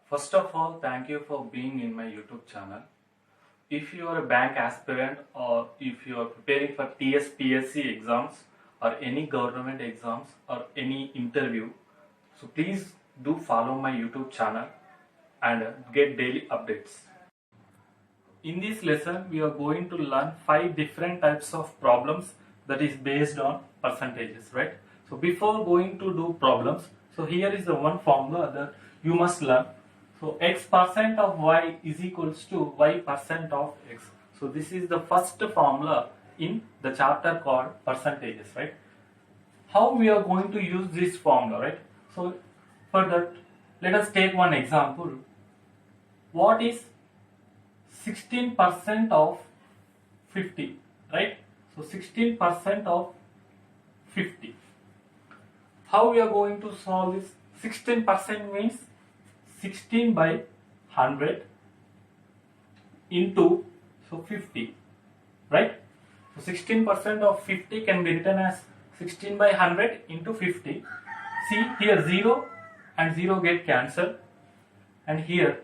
First of all, thank you for being in my YouTube channel. If you are a bank aspirant or if you are preparing for TSPSC exams or any government exams or any interview, so please do follow my YouTube channel and get daily updates. In this lesson, we are going to learn 5 different types of problems that is based on percentages, right? So before going to do problems, so here is the one formula that you must learn. So x percent of y is equals to y percent of x. So this is the first formula in the chapter called percentages, right? How we are going to use this formula, right? So for that, let us take one example. What is 16% of 50, right? So 16% of 50. How we are going to solve this? 16% means 16 by 100 into 50, right? So 16% of 50 can be written as 16 by 100 into 50. See here 0 and 0 get cancelled, and here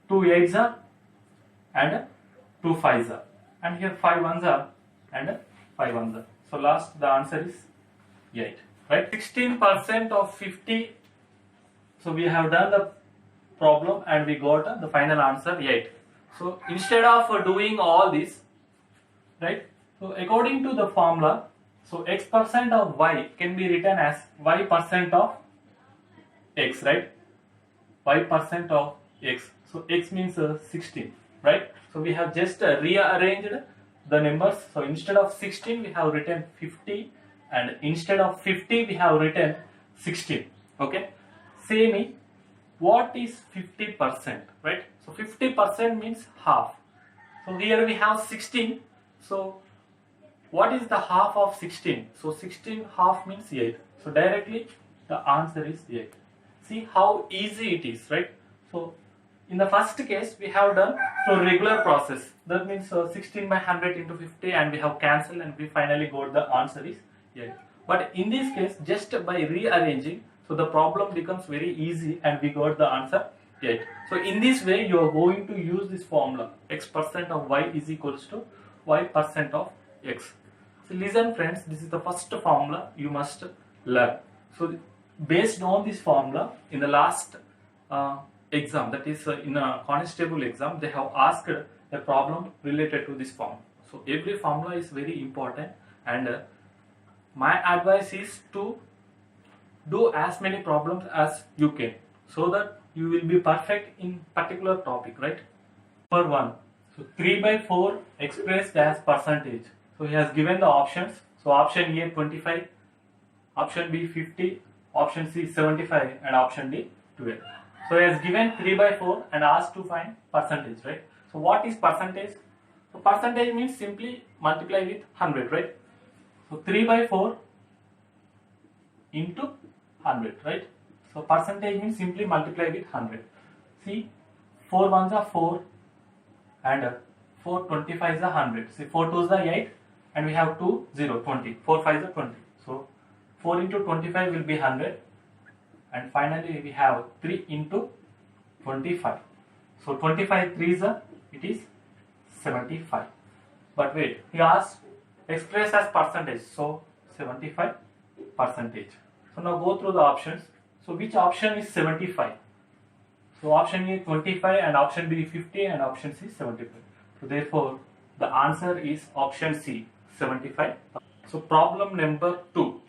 2 8s are and 2 5s are, and here 5 1s are and 5 1s are. So last the answer is 8, right? 16% of 50. So we have done the problem and we got the final answer 8. So instead of doing all this, right? So according to the formula, so x percent of y can be written as y percent of x, right? Y percent of x. So x means 16, right? So we have just rearranged the numbers. So instead of 16 we have written 50, and instead of 50 we have written 16. Okay, say me, what is 50%, right? So 50% means half. So here we have 16. So what is the half of 16? So 16 half means 8. So directly the answer is 8. See how easy it is, right? So in the first case we have done so regular process. That means 16 by 100 into 50, and we have cancelled and we finally got the answer is 8. But in this case, just by rearranging, so the problem becomes very easy and we got the answer 8. So in this way you are going to use this formula, x percent of y is equals to y percent of x. So listen friends, this is the first formula you must learn. So based on this formula, in the last exam, that is in a constable exam, they have asked a problem related to this formula. So every formula is very important, and my advice is to do as many problems as you can, so that you will be perfect in particular topic, right? Number 1, so 3 by 4 expressed as percentage. So he has given the options. So option A 25, option B 50, option C 75, and option D 12. So he has given 3 by 4 and asked to find percentage, right? So what is percentage? So percentage means simply multiply with 100, right? So 3 by 4 into 100, right? So percentage means simply multiply with 100. See, 4 ones are 4 and 4 25 is 100. See, 4 2s are 8 and we have 2 0 20. 4 5s are 20. So 4 into 25 will be 100, and finally we have 3 into 25. So 25 3s are, it is 75. But wait, he asked express as percentage, so 75 percentage. So now go through the options. So which option is 75? So option A 25 and option B 50 and option C 75. So therefore the answer is option C 75. So problem number 2.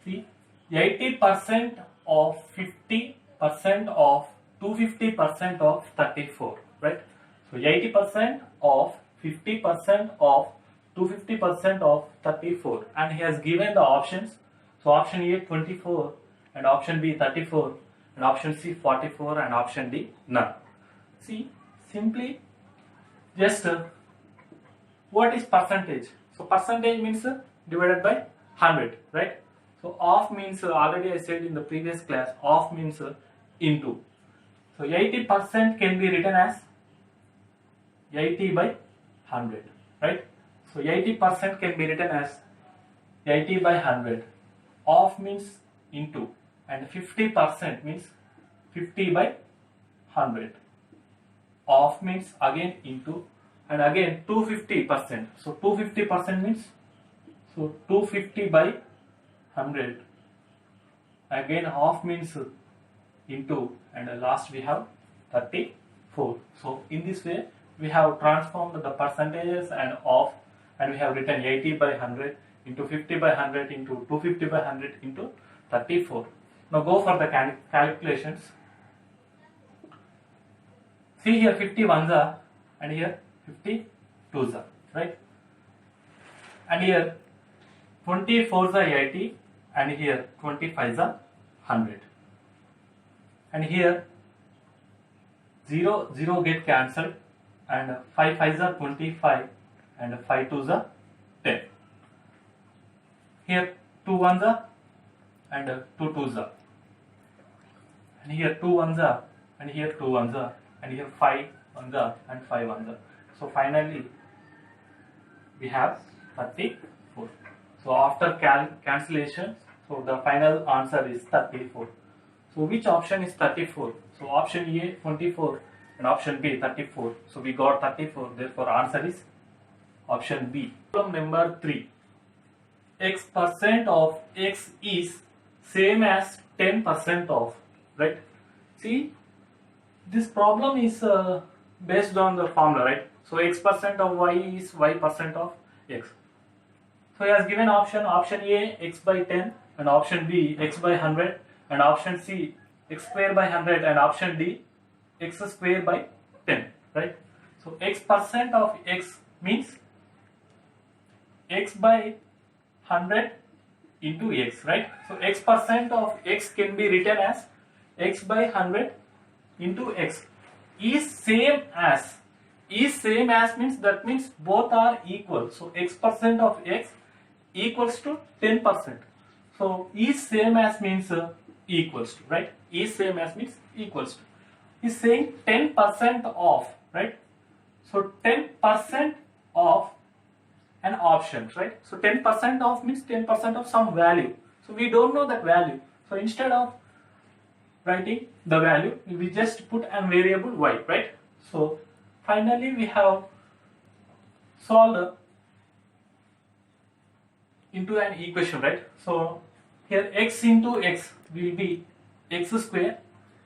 See, 80% of 50% of 250% of 34, right? So 80% of 50% of 250% of 34, and he has given the options. So option A 24 and option B 34 and option C 44 and option D none. See, simply just what is percentage? So percentage means divided by 100, right? So off means already I said in the previous class, off means into. So 80% can be written as 80 by 100, right? So 80% can be written as 80 by 100. Off means into, and 50% means 50 by 100. Of means again into, and again 250%. So 250% means, so 250 by 100. Again half means into, and last we have 34. So in this way we have transformed the percentages and of, and we have written 80 by 100 into 50 by 100 into 250 by 100 into 34. Now go for the calculations. See here 50 ones are, and here 50 twos are, right? And here 24s are 80, and here 25s are 100. And here 0 get cancelled, and 5 5s are 25, and 5 2s are 10. Here 2 1s are, and 2 2s are, and here 2 1s are, and here 2 1s are, and here 5 1s are, and 5 1s are. So finally we have 34. So after cancellation, so the final answer is 34. So which option is 34? So option A 24 and option B 34. So we got 34. Therefore answer is option B. Problem number 3. X% of X is same as 10% of, right? See, this problem is based on the formula, right? So X% of Y is Y% of X. So he has given option A X by 10, and option B X by 100, and option C X square by 100, and option D X square by 10, right? So X% of X means X by 100 into X, right? So X% of X can be written as X by 100 into X. Is same as means, that means both are equal. So X% of X equals to 10%. So is same as means equals to, right? Is same as means equals to. Is saying 10% of, right? So 10% of an option, right? So 10% of means 10% of some value. So we don't know that value. So instead of writing the value, we just put a variable y, right? So finally we have solved into an equation, right? So here x into x will be x square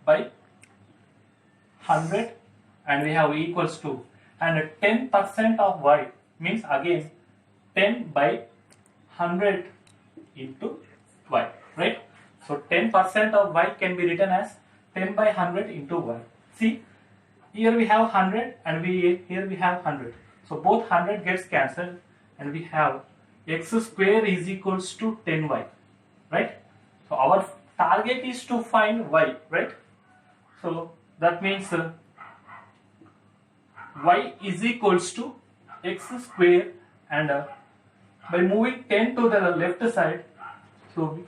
by 100, and we have equals to, and 10% of y means again 10 by 100 into y, right? So 10% of y can be written as 10 by 100 into y. See, here we have 100, and here we have 100. So both 100 gets cancelled, and we have x square is equals to 10y, right? So our target is to find y, right? So that means y is equals to x square, and by moving 10 to the left side, so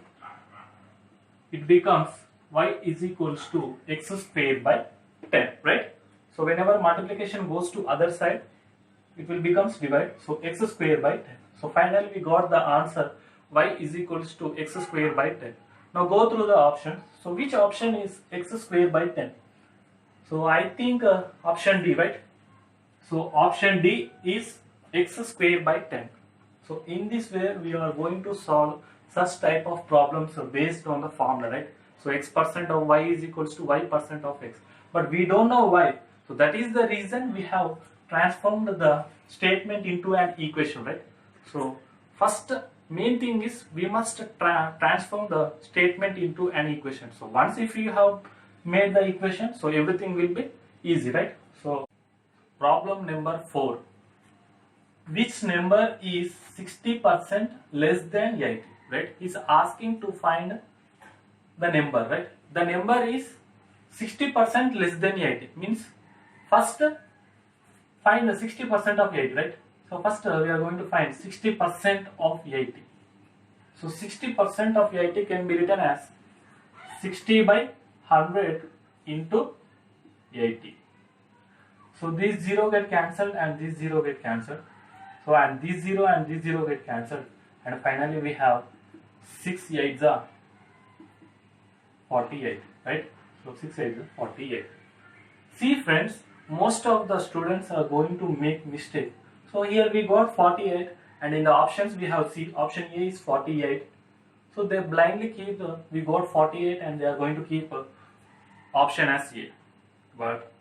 it becomes y is equals to x square by 10, right? So whenever multiplication goes to other side, it will becomes divide. So x square by 10. So finally we got the answer y is equals to x square by 10. Now go through the options. So which option is x square by 10? So I think option D, right? So option D is x square by 10. So in this way we are going to solve such type of problems based on the formula, right? So x% of y is equals to y% of x. But we don't know y. So that is the reason we have transformed the statement into an equation, right? So first main thing is we must transform the statement into an equation. So once if you have made the equation, so everything will be easy, right? So problem number 4. Which number is 60% less than 80, right? He's asking to find the number, right? The number is 60% less than 80, means first find the 60% of 80, right? So first we are going to find 60% of 80. So 60% of 80 can be written as 60 by 100 into 80. So these 0 get cancelled, and these 0 get cancelled. So and these 0 and these 0 get cancelled, and finally we have 6 8s are 48, right? So 6 8s are 48. See friends, most of the students are going to make mistake. So here we got 48 and in the options we have C, option A is 48. So they blindly keep we got 48 and they are going to keep option as A. But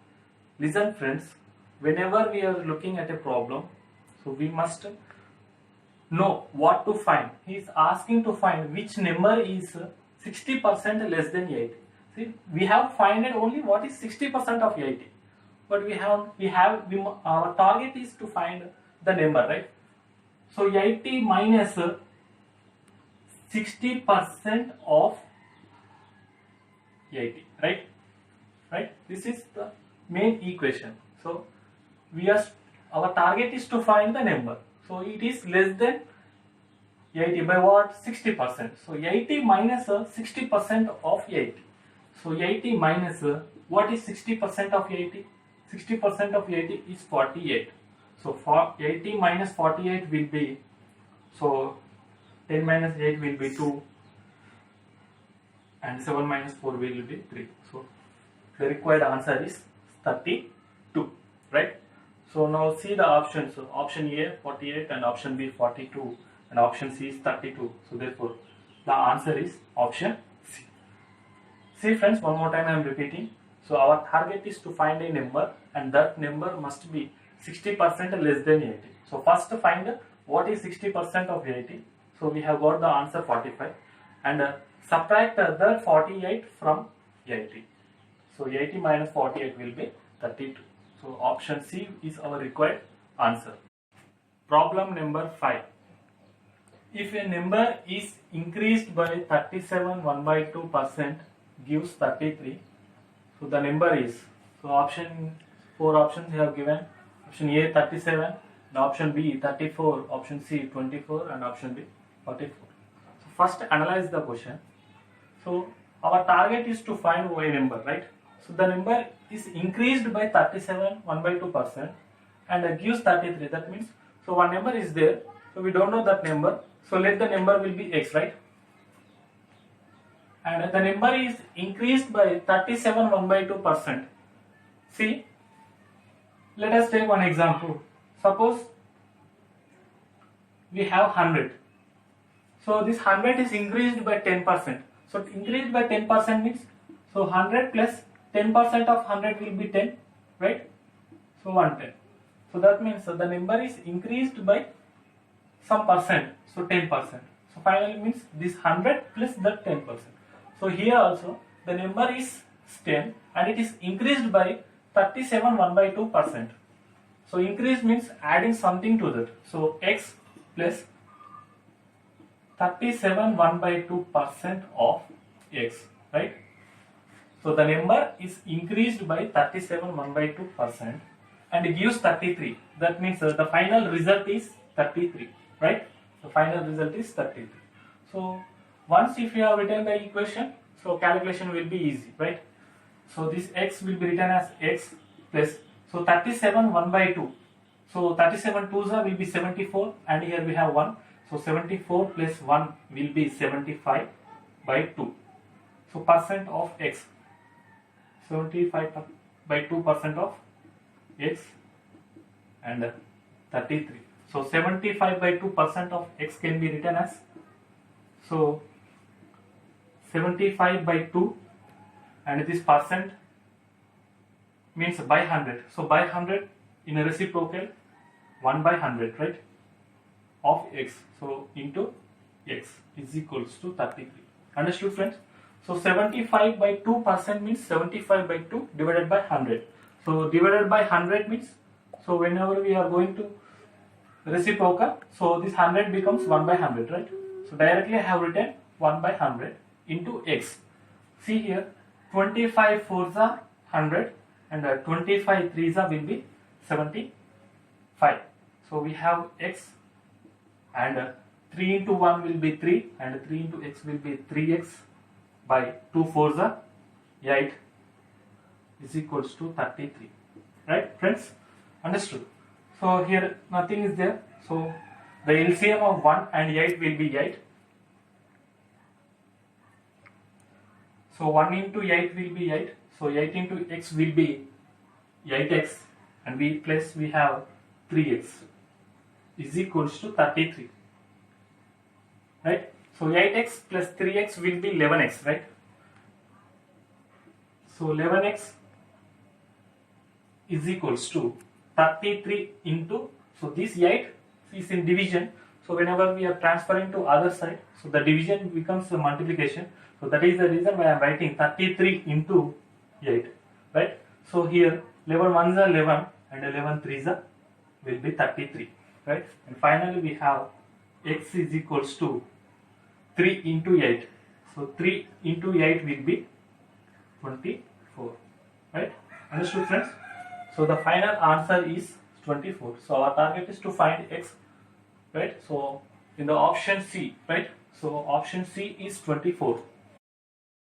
listen friends, whenever we are looking at a problem, so we must know what to find. He is asking to find which number is 60% less than 80. See, we have find only what is 60% of 80. But our target is to find the number, right? So 80 minus 60% of 80, right? Right? This is the main equation. So our target is to find the number. So it is less than 80 by what? 60%. So 80 minus 60% of 80. So 80 minus what is 60% of 80? 60% of 80 is 48. So for 80 minus 48 will be, so 10 minus 8 will be 2 and 7 minus 4 will be 3. So the required answer is 32, right? So now see the options. So option A 48 and option B 42 and option C is 32. So therefore the answer is option C. See friends, one more time I am repeating. So our target is to find a number and that number must be 60% less than 80. So first find what is 60% of 80. So we have got the answer 45 and subtract the 48 from 80. So 80 minus 48 will be 32. So option C is our required answer. Problem number 5. If a number is increased by 37 1/2% gives 33. So the number is, so four options we have given. Option A 37, and option B 34, option C 24 and option D 44. So first analyze the question. So our target is to find a number, right? So the number is increased by 37 1/2% and gives 33. That means, so one number is there, so we don't know that number, so let the number will be x, right? And the number is increased by 37 1/2%. See, let us take one example. Suppose we have 100. So this 100 is increased by 10%. So increased by 10% means, so 100 plus 10% of 100 will be 10, right? So 110. So that means the number is increased by some percent, so 10%. So finally means this 100 plus that 10%. So here also the number is 10 and it is increased by 37 1/2%. So increase means adding something to that. So x plus 37 1/2% of x, right? So the number is increased by 37 1/2% and it gives 33. That means the final result is 33, right? The final result is 33. So once if you have written the equation, so calculation will be easy, right? So this x will be written as x plus, so 37 1/2. So 37 2s will be 74 and here we have 1. So 74 plus 1 will be 75 by 2. So percent of x, 75 by 2% of x and 33. So 75 by 2% of x can be written as, so 75 by 2 and this percent means by 100. So by 100 in a reciprocal 1/100, right, of x. So into x is equals to 33. Understood friends? So 75 by 2% means 75 by 2 divided by 100. So divided by 100 means, so whenever we are going to reciprocal, so this 100 becomes 1/100, right? So directly I have written 1/100 into x. See here, 25 4s are 100 and 25 3s are will be 75. So we have x and 3 into 1 will be 3 and 3 into x will be 3x by 2 4s are 8 is equals to 33. Right friends? Understood? So here nothing is there. So the LCM of 1 and 8 will be 8. So 1 into 8 will be 8. So 8 into x will be 8x and we have 3x is equals to 33, right? So 8x plus 3x will be 11x, right? So 11x is equals to 33 into, so this 8 is in division, so whenever we are transferring to other side, so the division becomes a multiplication, so that is the reason why I am writing 33 into 8, right? So here 11 ones are 11 and 11 threes are will be 33, right? And finally we have x is equals to 3 into 8, so 3 into 8 will be 24, right? Understood, friends? So the final answer is 24. So our target is to find x, right? So in the option C, right? So option C is 24.